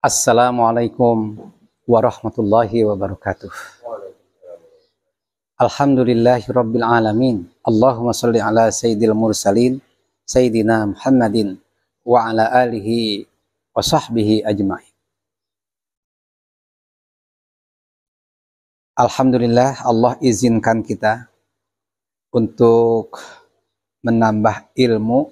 Assalamualaikum warahmatullahi wabarakatuh. Alhamdulillahi rabbil alamin. Allahumma salli ala sayyidil mursalin sayyidina Muhammadin wa ala alihi wa sahbihi ajma'in. Alhamdulillah, Allah izinkan kita untuk menambah ilmu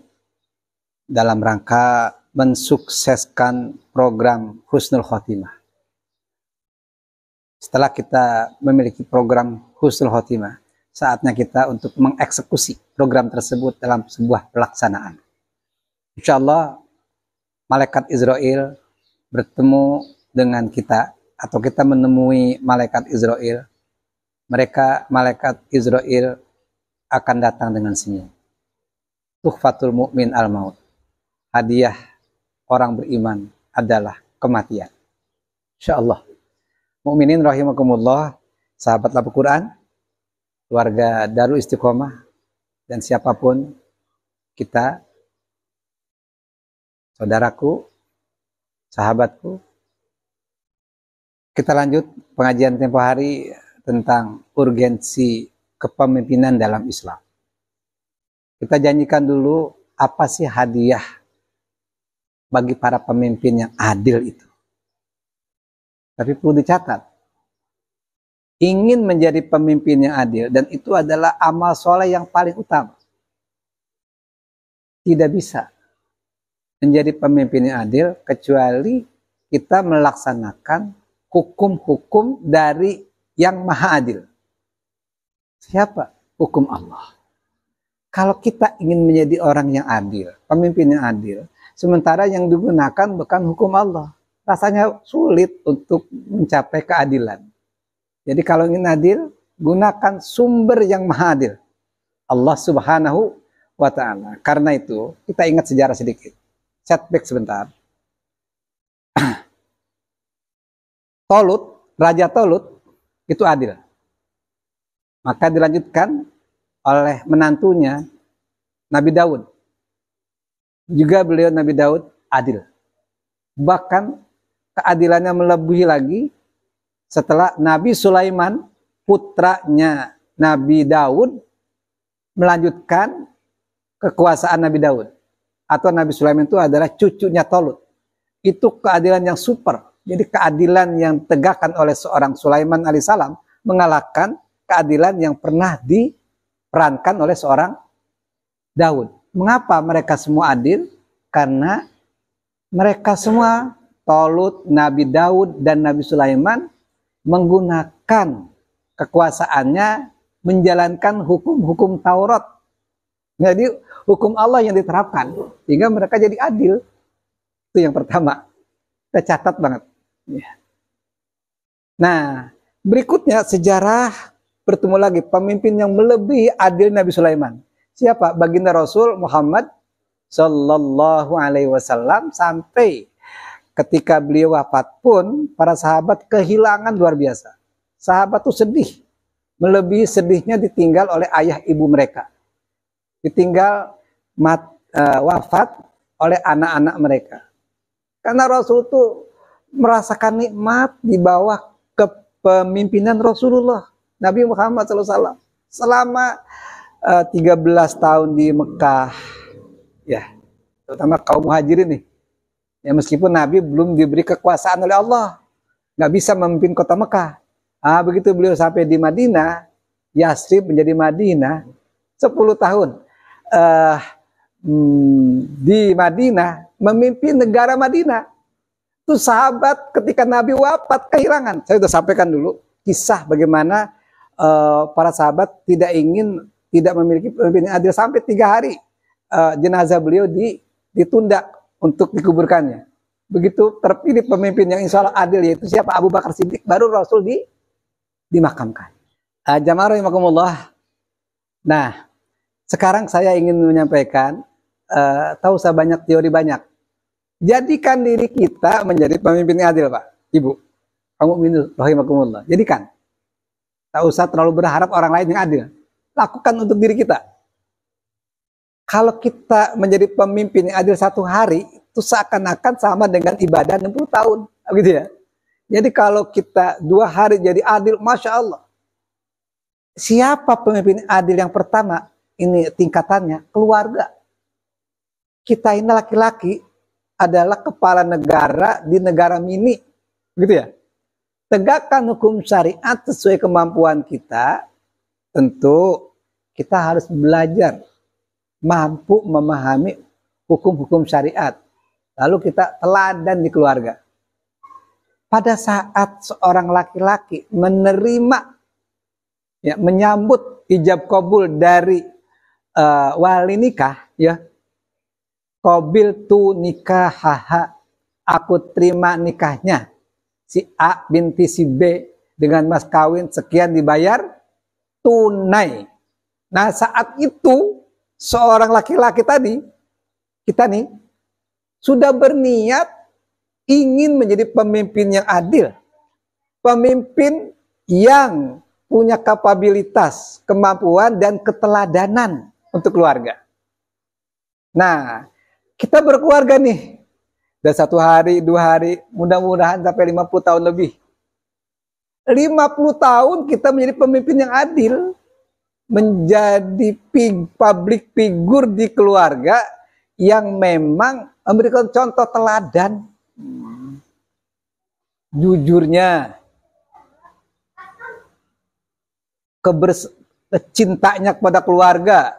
dalam rangka mensukseskan program Husnul Khotimah. Setelah kita memiliki program Husnul Khotimah, saatnya kita untuk mengeksekusi program tersebut dalam sebuah pelaksanaan. Insya Allah, Malaikat Israel bertemu dengan kita, atau kita menemui Malaikat Israel. Malaikat Israel akan datang dengan senyum. Tuhfatul mu'min al-maut. Hadiah orang beriman adalah kematian. Insyaallah. Mukminin rahimakumullah, sahabat Al Quran, keluarga Darul Istiqomah, dan siapapun kita, saudaraku, sahabatku, kita lanjut pengajian tempo hari tentang urgensi kepemimpinan dalam Islam. Kita janjikan dulu apa sih hadiah bagi para pemimpin yang adil itu. Tapi perlu dicatat, ingin menjadi pemimpin yang adil, dan itu adalah amal soleh yang paling utama. Tidak bisa menjadi pemimpin yang adil kecuali kita melaksanakan hukum-hukum dari yang maha adil. Siapa? Hukum Allah. Kalau kita ingin menjadi orang yang adil, pemimpin yang adil, sementara yang digunakan bukan hukum Allah, rasanya sulit untuk mencapai keadilan. Jadi kalau ingin adil, gunakan sumber yang maha adil, Allah Subhanahu wa Ta'ala. Karena itu, kita ingat sejarah sedikit. Setback sebentar. Raja Tolut itu adil. Maka dilanjutkan oleh menantunya Nabi Daud. Juga beliau Nabi Daud adil. Bahkan keadilannya melebihi lagi setelah Nabi Sulaiman, putranya Nabi Daud, melanjutkan kekuasaan Nabi Daud. Atau Nabi Sulaiman itu adalah cucunya Tolut. Itu keadilan yang super. Jadi keadilan yang tegakkan oleh seorang Sulaiman alaihissalam mengalahkan keadilan yang pernah diperankan oleh seorang Daud. Mengapa mereka semua adil? Karena mereka semua, Tolut, Nabi Daud, dan Nabi Sulaiman, menggunakan kekuasaannya menjalankan hukum-hukum Taurat. Jadi hukum Allah yang diterapkan, sehingga mereka jadi adil. Itu yang pertama. Kita catat banget. Nah, berikutnya sejarah bertemu lagi pemimpin yang melebihi adil Nabi Sulaiman. Siapa? Baginda Rasul Muhammad Sallallahu Alaihi Wasallam. Sampai ketika beliau wafat pun para sahabat kehilangan luar biasa. Sahabat tuh sedih, melebihi sedihnya ditinggal oleh ayah ibu mereka, ditinggal wafat oleh anak-anak mereka. Karena Rasul tuh merasakan nikmat di bawah kepemimpinan Rasulullah Nabi Muhammad SAW selama 13 tahun di Mekah, ya, terutama kaum muhajirin nih. Ya, meskipun Nabi belum diberi kekuasaan oleh Allah, nggak bisa memimpin kota Mekah. Begitu beliau sampai di Madinah, Yasrib menjadi Madinah, 10 tahun di Madinah memimpin negara Madinah. Itu sahabat ketika Nabi wafat kehilangan. Saya sudah sampaikan dulu kisah bagaimana para sahabat tidak memiliki pemimpin yang adil sampai 3 hari jenazah beliau ditunda untuk dikuburkannya. Begitu terpilih pemimpin yang insya Allah adil, yaitu siapa? Abu Bakar Siddiq, baru Rasul dimakamkan. Jamaah rahimakumullah. Nah, sekarang saya ingin menyampaikan, tahu saya banyak teori banyak. Jadikan diri kita menjadi pemimpin yang adil, Pak, Ibu. Kamu minum rahimakumullah. Jadikan. Tak usah terlalu berharap orang lain yang adil. Lakukan untuk diri kita. Kalau kita menjadi pemimpin yang adil 1 hari, itu seakan-akan sama dengan ibadah 60 tahun. Begitu ya. Jadi kalau kita 2 hari jadi adil, Masya Allah. Siapa pemimpin adil yang pertama? Ini tingkatannya keluarga. Kita ini laki-laki adalah kepala negara di negara mini. Gitu ya. Tegakkan hukum syariat sesuai kemampuan kita. Tentu kita harus belajar mampu memahami hukum-hukum syariat. Lalu kita teladan di keluarga. Pada saat seorang laki-laki menerima, ya, menyambut ijab kabul dari wali nikah, ya, qabil tu nikah, aku terima nikahnya si A binti si B dengan mas kawin sekian dibayar tunai. Nah saat itu seorang laki-laki tadi, kita nih, sudah berniat ingin menjadi pemimpin yang adil. Pemimpin yang punya kapabilitas, kemampuan, dan keteladanan untuk keluarga. Nah, kita berkeluarga nih. Dan 1 hari, 2 hari, mudah-mudahan sampai 50 tahun lebih. 50 tahun kita menjadi pemimpin yang adil. Menjadi public figure di keluarga yang memang memberikan contoh teladan. Jujurnya, cintanya kepada keluarga,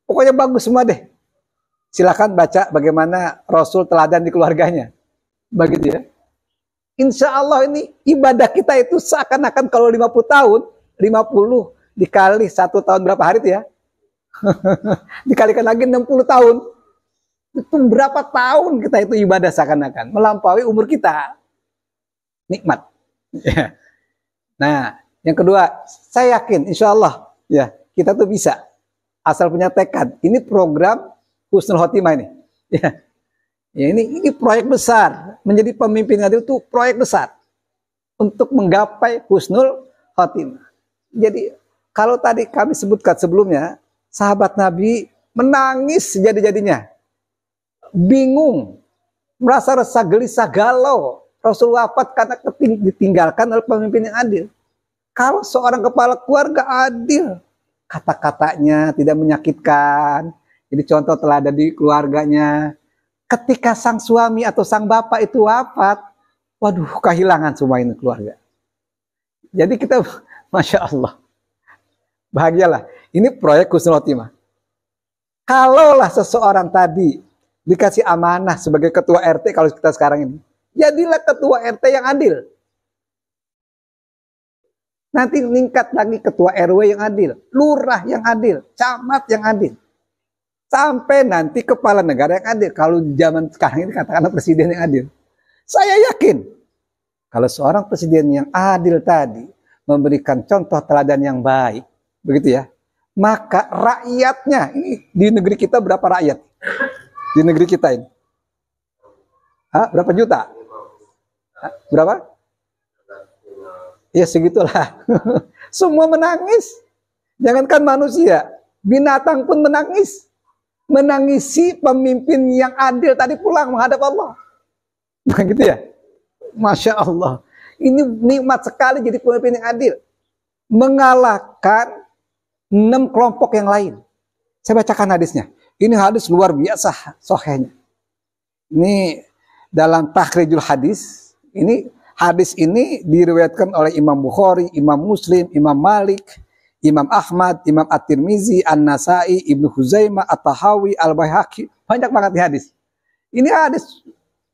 pokoknya bagus semua deh. Silakan baca bagaimana Rasul teladan di keluarganya. Begitu ya. Insya Allah ini ibadah kita itu seakan-akan kalau 50 tahun, 50 dikali 1 tahun berapa hari itu ya? Dikalikan lagi 60 tahun. Itu berapa tahun kita itu ibadah seakan-akan melampaui umur kita. Nikmat. Nah, yang kedua, saya yakin insya Allah ya kita tuh bisa asal punya tekad. Ini program Husnul Khotimah ini. Ya. Ya, ini proyek besar. Menjadi pemimpin adil itu proyek besar untuk menggapai Husnul Khotimah. Jadi kalau tadi kami sebutkan sebelumnya, sahabat Nabi menangis sejadi-jadinya. Bingung, merasa resah, gelisah, galau. Rasul wafat karena ditinggalkan oleh pemimpin yang adil. Kalau seorang kepala keluarga adil, kata-katanya tidak menyakitkan, jadi contoh teladan di keluarganya. Ketika sang suami atau sang bapak itu wafat, waduh, kehilangan semua ini keluarga. Jadi kita, Masya Allah, bahagialah. Ini proyek Husnul Khotimah. Kalaulah seseorang tadi dikasih amanah sebagai ketua RT, kalau kita sekarang ini, jadilah ketua RT yang adil. Nanti meningkat lagi ketua RW yang adil, lurah yang adil, camat yang adil. Sampai nanti kepala negara yang adil. Kalau zaman sekarang ini katakanlah presiden yang adil. Saya yakin, kalau seorang presiden yang adil tadi, memberikan contoh teladan yang baik, begitu ya, maka rakyatnya, ini di negeri kita berapa rakyat? Di negeri kita ini. Berapa juta? Berapa? Ya segitulah. Semua menangis. Jangankan manusia, binatang pun menangis. Menangisi pemimpin yang adil tadi pulang menghadap Allah. Nah gitu ya. Masya Allah. Ini nikmat sekali jadi pemimpin yang adil. Mengalahkan 6 kelompok yang lain. Saya bacakan hadisnya. Ini hadis luar biasa sahihnya. Ini dalam Takhrijul Hadis. Ini hadis ini diriwayatkan oleh Imam Bukhari, Imam Muslim, Imam Malik, Imam Ahmad, Imam At-Tirmizi, An-Nasai, Ibnu Huzaimah, At-Tahawi, Al-Baihaqi. Banyak banget di hadis. Ini hadis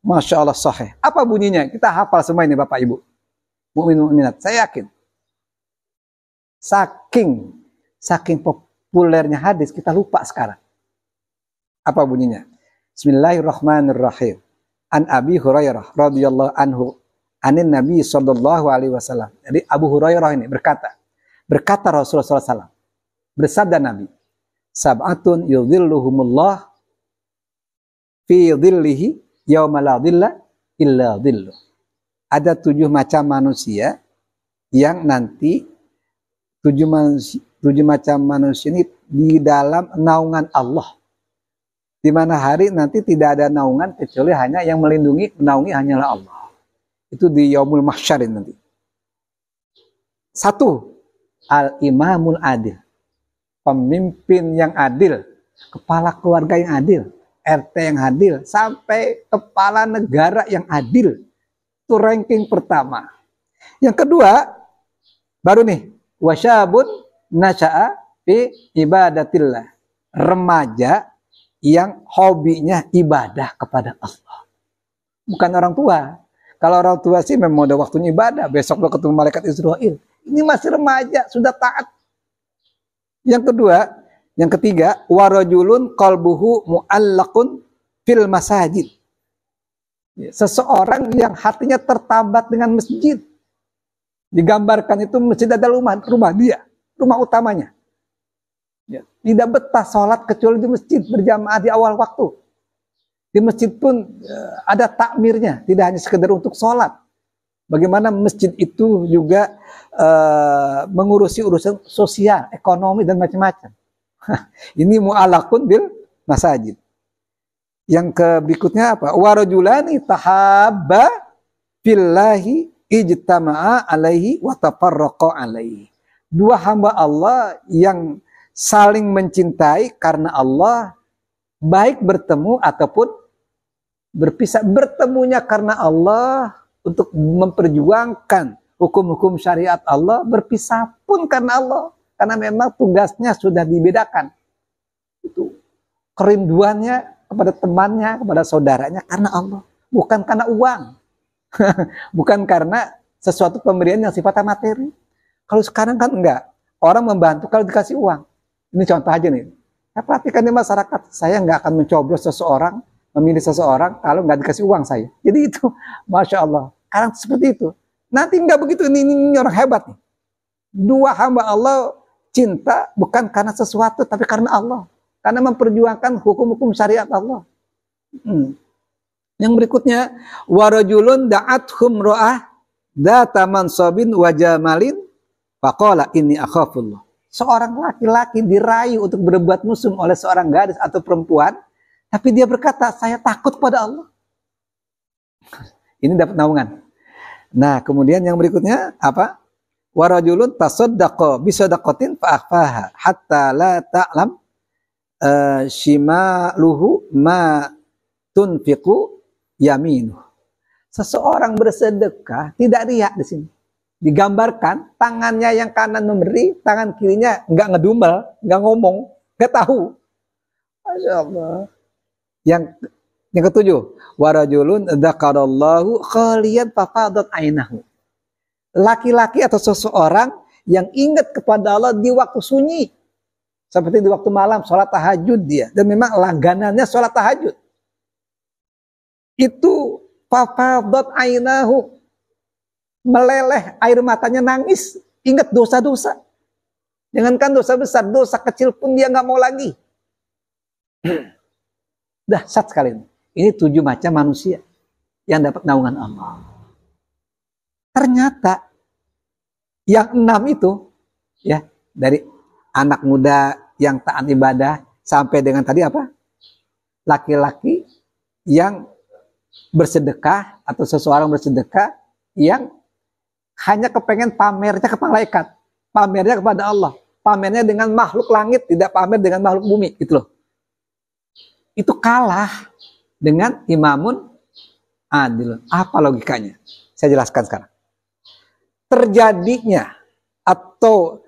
Masya Allah sahih. Apa bunyinya? Kita hafal semua ini Bapak Ibu. Mukmin mukminat. Saya yakin. Saking populernya hadis kita lupa sekarang. Apa bunyinya? Bismillahirrahmanirrahim. An Abi Hurairah radhiyallahu anhu anin Nabi sallallahu alaihi wasallam. Jadi Abu Hurairah ini berkata Rasulullah SAW, bersabda Nabi, sab'atun yudhilluhumullah fi dhillihi yauma la dhilla illa dhilluh. Ada 7 macam manusia yang nanti 7 macam manusia ini di dalam naungan Allah. Di mana hari nanti tidak ada naungan kecuali hanya yang menaungi hanyalah Allah. Itu di yaumul mahsyar nanti. Satu, al-imamul adil. Pemimpin yang adil, kepala keluarga yang adil, RT yang adil, sampai kepala negara yang adil. Itu ranking pertama. Yang kedua, baru nih, wasyabun nasya'a fi ibadatillah. Remaja yang hobinya ibadah kepada Allah. Bukan orang tua. Kalau orang tua sih memang udah waktunya ibadah, besok lo ketemu malaikat Israel. Ini masih remaja, sudah taat. Yang kedua, yang ketiga, warajulun qalbuhu mu'allaqun fil masajid. Seseorang yang hatinya tertambat dengan masjid. Digambarkan itu masjid adalah rumah dia, rumah utamanya. Ya, tidak betah sholat kecuali di masjid berjamaah di awal waktu. Di masjid pun ada takmirnya, tidak hanya sekedar untuk sholat. Bagaimana masjid itu juga mengurusi urusan sosial, ekonomi, dan macam-macam. Ini mu'alaqun bil masajid. Yang berikutnya apa? Warajulani tahabba fillahi ijtama'a alaihi wa tafarraqa alaihi. Dua hamba Allah yang saling mencintai karena Allah, baik bertemu ataupun berpisah. Bertemunya karena Allah untuk memperjuangkan hukum-hukum syariat Allah, berpisah pun karena Allah, karena memang tugasnya sudah dibedakan. Itu kerinduannya kepada temannya, kepada saudaranya karena Allah, bukan karena uang. Bukan karena sesuatu pemberian yang sifatnya materi. Kalau sekarang kan enggak, orang membantu kalau dikasih uang. Ini contoh aja nih. Saya perhatikan di masyarakat, saya nggak akan mencoblos seseorang, memilih seseorang kalau nggak dikasih uang saya. Jadi itu, Masya Allah. Sekarang seperti itu. Nanti nggak begitu, ini orang hebat nih. Dua hamba Allah cinta bukan karena sesuatu, tapi karena Allah. Karena memperjuangkan hukum-hukum syariat Allah. Yang berikutnya, warajulun da'athum ro'ah data mansabin wa jamalin faqala inni akhafullah. Seorang laki-laki dirayu untuk berbuat mesum oleh seorang gadis atau perempuan, tapi dia berkata, saya takut pada Allah. Ini dapat naungan. Nah, kemudian yang berikutnya apa? Warajulun tasaddaqa bisadaqatin fa'akhfaha hatta la ta'lam shimaluhu ma tunfiqu yaminuh. Seseorang bersedekah tidak riak di sini. Digambarkan tangannya yang kanan memberi, tangan kirinya nggak ngedumel, nggak ngomong, nggak tahu. Masya Allah. Yang ketujuh, warajulun dzakarallahu khaliyan fafadat ainahu. Laki-laki atau seseorang yang ingat kepada Allah di waktu sunyi, seperti di waktu malam sholat tahajud dia, dan memang langganannya sholat tahajud. Itu fafadat ainahu, meleleh air matanya, nangis, ingat dosa-dosa. Jangankan dosa besar, dosa kecil pun dia nggak mau lagi. Dahsyat sekali ini. Ini 7 macam manusia yang dapat naungan Allah. Ternyata yang 6 itu, ya, dari anak muda yang taat ibadah sampai dengan tadi apa? Laki-laki yang bersedekah atau seseorang bersedekah yang hanya kepengen pamernya ke malaikat, pamernya kepada Allah, pamernya dengan makhluk langit, tidak pamer dengan makhluk bumi, gitu loh. Itu kalah dengan imamun adil. Apa logikanya? Saya jelaskan sekarang. Terjadinya atau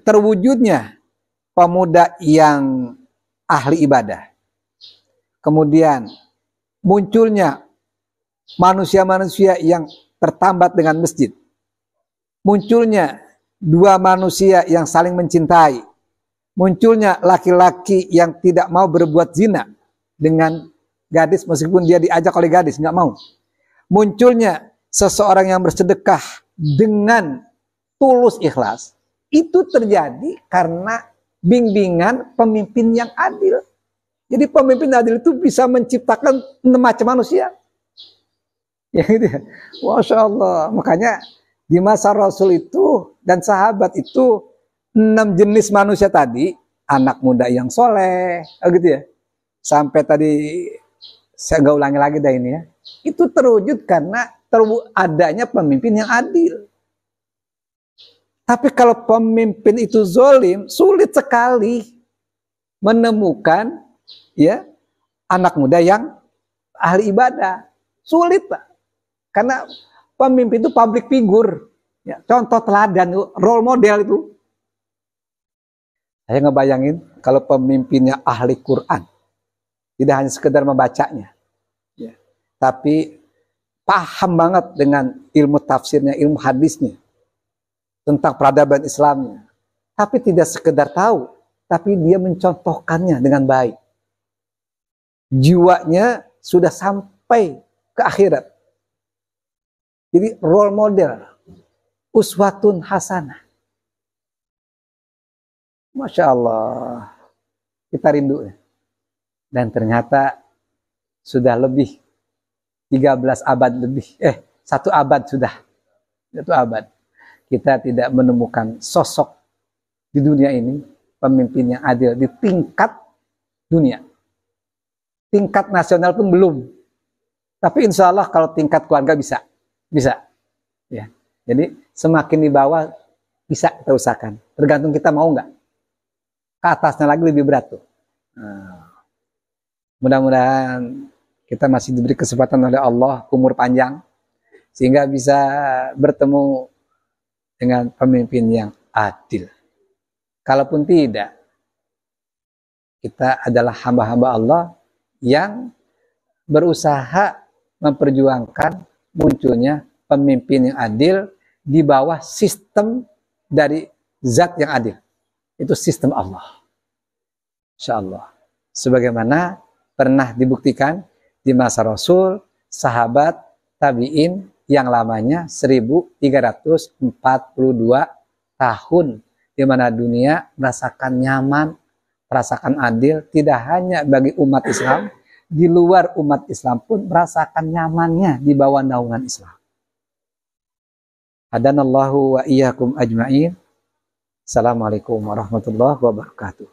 terwujudnya pemuda yang ahli ibadah, kemudian munculnya manusia-manusia yang tertambat dengan masjid, munculnya 2 manusia yang saling mencintai, munculnya laki-laki yang tidak mau berbuat zina dengan gadis meskipun dia diajak oleh gadis, nggak mau, munculnya seseorang yang bersedekah dengan tulus ikhlas, itu terjadi karena bimbingan pemimpin yang adil. Jadi pemimpin adil itu bisa menciptakan 6 macam manusia. Ya gitu ya. Masya Allah. Makanya di masa Rasul itu dan sahabat itu 6 jenis manusia tadi, anak muda yang soleh, gitu ya. Sampai tadi saya nggak ulangi lagi dah ini ya. Itu terwujud karena adanya pemimpin yang adil. Tapi kalau pemimpin itu zolim, sulit sekali menemukan ya anak muda yang ahli ibadah. Sulit, Pak. Karena pemimpin itu public figure. Ya, contoh teladan, role model itu. Saya ngebayangin kalau pemimpinnya ahli Quran. Tidak hanya sekedar membacanya. Ya, tapi paham banget dengan ilmu tafsirnya, ilmu hadisnya. Tentang peradaban Islamnya. Tapi tidak sekedar tahu. Tapi dia mencontohkannya dengan baik. Jiwanya sudah sampai ke akhirat. Jadi role model. Uswatun hasanah. Masya Allah. Kita rindu. Dan ternyata sudah lebih 13 abad lebih. 1 abad sudah. 1 abad. Kita tidak menemukan sosok di dunia ini. Pemimpin yang adil di tingkat dunia. Tingkat nasional pun belum. Tapi insya Allah kalau tingkat keluarga bisa. Bisa. Ya. Jadi semakin di bawah bisa kita usahakan. Tergantung kita mau nggak. Ke atasnya lagi lebih berat tuh. Nah, mudah-mudahan kita masih diberi kesempatan oleh Allah umur panjang. Sehingga bisa bertemu dengan pemimpin yang adil. Kalaupun tidak, kita adalah hamba-hamba Allah yang berusaha memperjuangkan munculnya pemimpin yang adil di bawah sistem dari zat yang adil. Itu sistem Allah. Insya Allah. Sebagaimana pernah dibuktikan di masa Rasul, sahabat, tabi'in yang lamanya 1342 tahun. Di mana dunia merasakan nyaman, merasakan adil, tidak hanya bagi umat Islam, di luar umat Islam pun merasakan nyamannya di bawah naungan Islam. Hadanallahu wa iyyakum ajma'in. Assalamualaikum warahmatullahi wabarakatuh.